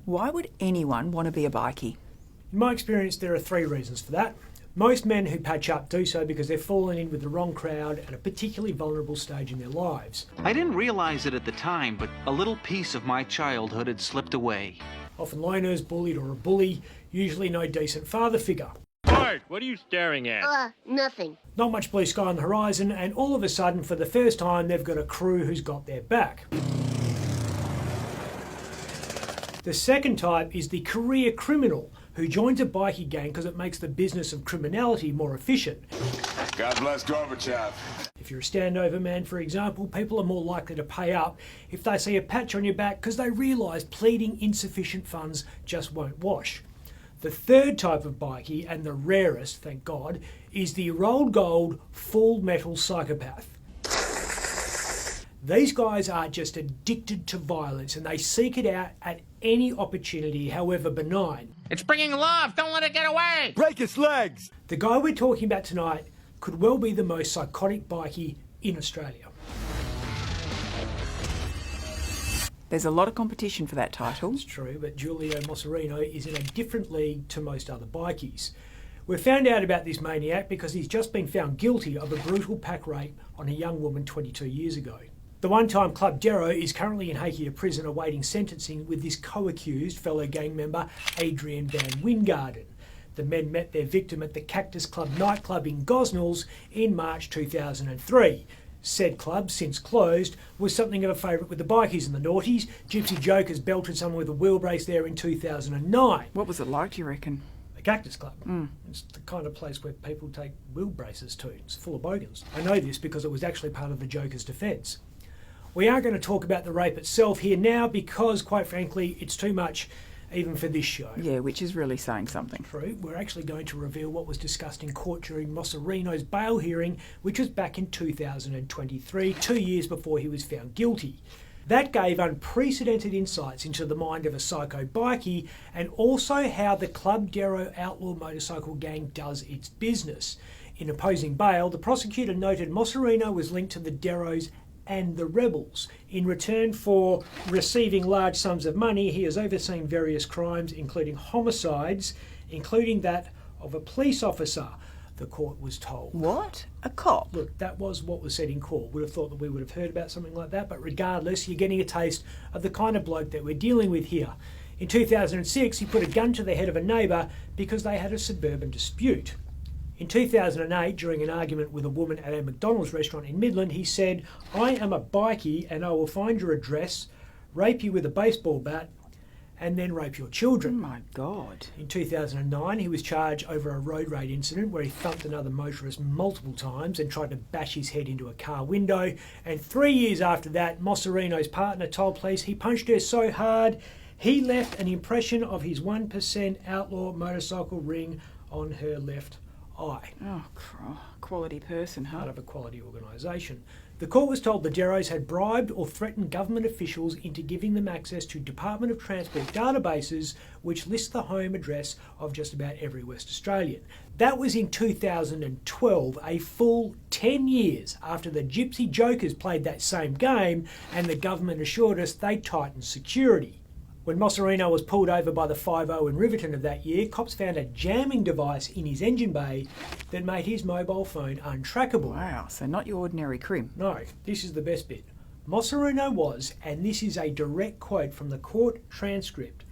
Why would anyone want to be a bikie? In my experience, there are 3 reasons for that. Most men who patch up do so because they're falling in with the wrong crowd at a particularly vulnerable stage in their lives. I didn't realize it at the time, but a little piece of my childhood had slipped away. Often loners, bullied or a bully, usually no decent father figure. Bart, what are you staring at? Nothing. Not much blue sky on the horizon, and all of a sudden, for the first time, they've got a crew who's got their back. The second type is the career criminal who joins a bikie gang because it makes the business of criminality more efficient. God bless Gorbachev. If you're a standover man, for example, people are more likely to pay up if they see a patch on your back because they realise pleading insufficient funds just won't wash. The third type of bikie, and the rarest, thank God, is the rolled gold, full metal psychopath. These guys are just addicted to violence and they seek it out at any opportunity, however benign. It's bringing love. Don't let it get away. Break its legs! The guy we're talking about tonight could well be the most psychotic bikie in Australia. There's a lot of competition for that title. It's true, but Guilio Mocerino is in a different league to most other bikies. We found out about this maniac because he's just been found guilty of a brutal pack rape on a young woman 22 years ago. The one-time club Deroes is currently in Hakea prison awaiting sentencing with this co-accused fellow gang member Adrian Van Wingarden. The men met their victim at the Cactus Club nightclub in Gosnells in March 2003. Said club, since closed, was something of a favourite with the bikies and the naughties. Gypsy Jokers belted someone with a wheel brace there in 2009. What was it like, do you reckon? The Cactus Club. It's the kind of place where people take wheel braces to. It's full of bogans. I know this because it was actually part of the Joker's defence. We aren't going to talk about the rape itself here now because, quite frankly, it's too much even for this show. Yeah, which is really saying something. True. We're actually going to reveal what was discussed in court during Mocerino's bail hearing, which was back in 2023, 2 years before he was found guilty. That gave unprecedented insights into the mind of a psycho bikie and also how the Club Deroes outlaw motorcycle gang does its business. In opposing bail, the prosecutor noted Mocerino was linked to the Deroes and the rebels. In return for receiving large sums of money, he has overseen various crimes, including homicides, including that of a police officer, the court was told. What? A cop? Look, that was what was said in court. Would have thought that we would have heard about something like that, but regardless, you're getting a taste of the kind of bloke that we're dealing with here. In 2006, he put a gun to the head of a neighbour because they had a suburban dispute. In 2008, during an argument with a woman at a McDonald's restaurant in Midland, he said, "I am a bikie and I will find your address, rape you with a baseball bat, and then rape your children." Oh my God. In 2009, he was charged over a road rage incident where he thumped another motorist multiple times and tried to bash his head into a car window. And 3 years after that, Mocerino's partner told police he punched her so hard, he left an impression of his 1% outlaw motorcycle ring on her left eye. Oh, quality person, huh? Part of a quality organisation. The court was told the Deroes had bribed or threatened government officials into giving them access to Department of Transport databases which list the home address of just about every West Australian. That was in 2012, a full 10 years after the Gypsy Jokers played that same game and the government assured us they tightened security. When Mocerino was pulled over by the 5-0 in Riverton of that year, cops found a jamming device in his engine bay that made his mobile phone untrackable. Wow, so not your ordinary crim. No, this is the best bit. Mocerino was, and this is a direct quote from the court transcript,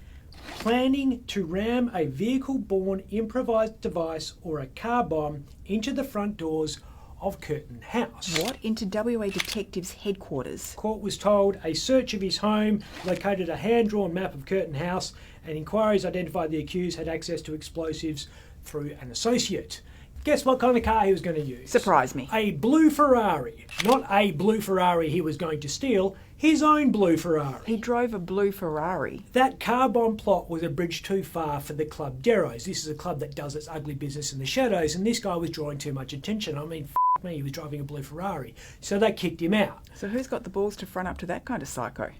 planning to ram a vehicle-borne improvised device or a car bomb into the front doors of Curtin House. What? Into WA Detectives headquarters? Court was told a search of his home located a hand-drawn map of Curtin House and inquiries identified the accused had access to explosives through an associate. Guess what kind of car he was going to use? Surprise me. A blue Ferrari. Not a blue Ferrari he was going to steal, his own blue Ferrari. He drove a blue Ferrari. That car bomb plot was a bridge too far for the Club Deroes. This is a club that does its ugly business in the shadows, and this guy was drawing too much attention. I mean, me, he was driving a blue Ferrari. So they kicked him out. So who's got the balls to front up to that kind of psycho?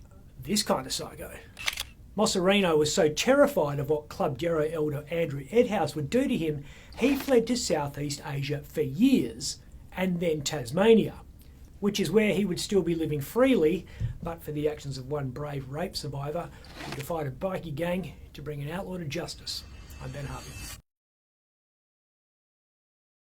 This kind of psycho. Mocerino was so terrified of what Club Deroes elder Andrew Edhouse would do to him, he fled to Southeast Asia for years, and then Tasmania. which is where he would still be living freely, but for the actions of one brave rape survivor who defied a bikie gang to bring an outlaw to justice. I'm Ben Harvey.